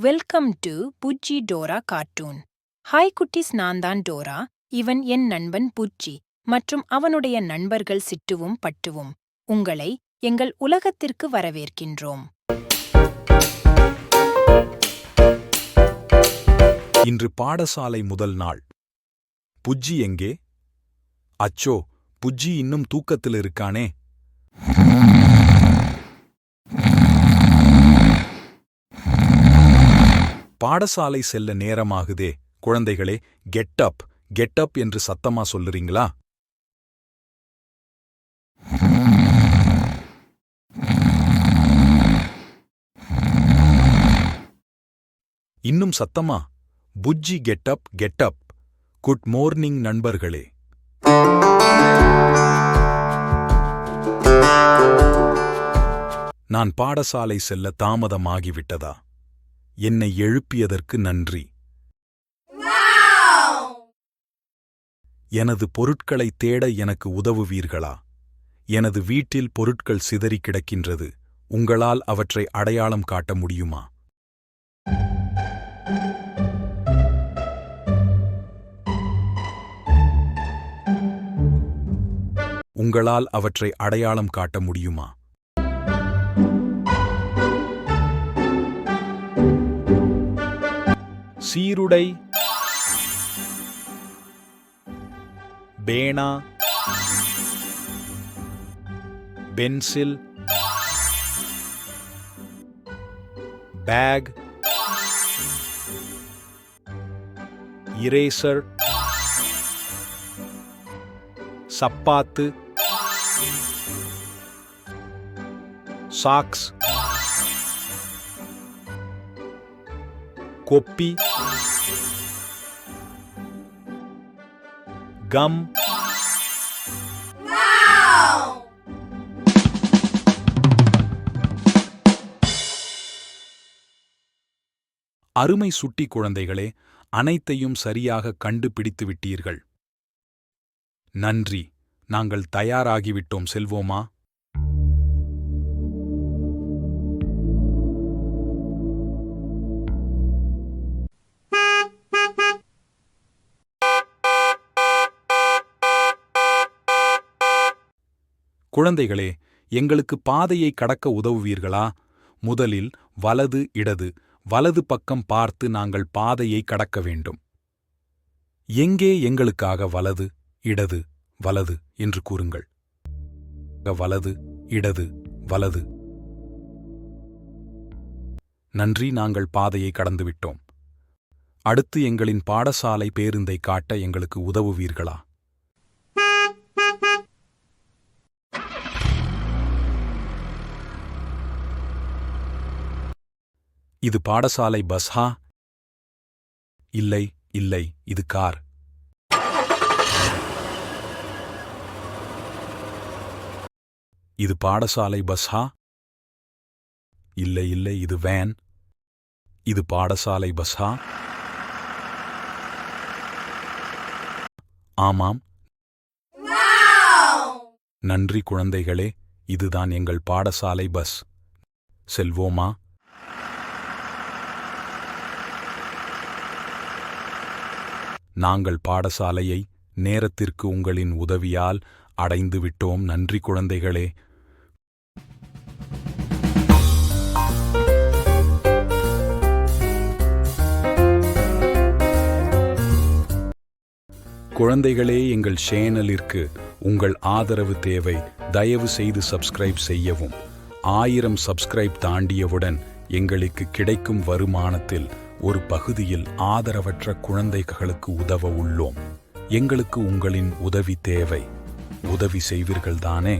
Welcome to Bujji Dora cartoon. Hi குட்டீஸ், நான் தான் டோரா. இவன் என் நண்பன் புஜ்ஜி மற்றும் அவனுடைய நண்பர்கள் சிட்டுவும் பட்டுவும். உங்களை எங்கள் உலகத்திற்கு வரவேற்கின்றோம். இன்று பாடசாலை முதல் நாள். புஜ்ஜி எங்கே? அச்சோ, புஜ்ஜி இன்னும் தூக்கத்தில் இருக்கானே. பாடசாலை செல்ல நேரமாகுதே. குழந்தைகளே, கெட் அப் கெட் அப் என்று சத்தமா சொல்லுறீங்களா? இன்னும் சத்தமா? Bujji get up get up. Good morning நண்பர்களே. நான் பாடசாலை செல்ல தாமதமாகிவிட்டதா? என்னை எழுப்பியதற்கு நன்றி. எனது பொருட்களை தேட எனக்கு உதவுவீர்களா? எனது வீட்டில் பொருட்கள் சிதறி கிடக்கின்றது. உங்களால் அவற்றை அடையாளம் காட்ட முடியுமா? உங்களால் அவற்றை அடையாளம் காட்ட முடியுமா? சீருடை, பேனா, பென்சில், பேக், இரேசர், சப்பாத்து, சாக்ஸ், கொப்பி, கம், அருமை சுட்டி குழந்தைகளே, அனைத்தையும் சரியாக கண்டுபிடித்து விட்டீர்கள். நன்றி. நாங்கள் தயாராகிவிட்டோம். செல்வோமா? குழந்தைகளே, எங்களுக்கு பாதையை கடக்க உதவுவீர்களா? முதலில் வலது இடது வலது பக்கம் பார்த்து நாங்கள் பாதையை கடக்க வேண்டும். எங்கே எங்களுக்காக வலது இடது வலது என்று கூறுங்கள். வலது இடது வலது. நன்றி, நாங்கள் பாதையை கடந்துவிட்டோம். அடுத்து எங்களின் பாடசாலை பேருந்தை காட்ட எங்களுக்கு உதவுவீர்களா? இது பாடசாலை பஸ்ஹா? இல்லை இல்லை, இது கார். இது பாடசாலை பஸ்ஹா? இல்லை இல்லை, இது வேன். இது பாடசாலை பஸ்ஹா? ஆமாம். நன்றி குழந்தைகளே, இதுதான் எங்கள் பாடசாலை பஸ். செல்வோமா? நாங்கள் பாடசாலையை நேரத்திற்கு உங்களின் உதவியால் அடைந்துவிட்டோம். நன்றி குழந்தைகளே. குழந்தைகளே, எங்கள் சேனலிற்கு உங்கள் ஆதரவு தேவை. தயவு செய்து சப்ஸ்கிரைப் செய்யவும். 1000 சப்ஸ்கிரைப் தாண்டியவுடன் எங்களுக்கு கிடைக்கும் வருமானத்தில் ஒரு பகுதியில் ஆதரவற்ற குழந்தைகளுக்கு உதவ உள்ளோம். எங்களுக்கு உங்களின் உதவி தேவை. உதவி செய்வீர்கள்தானே?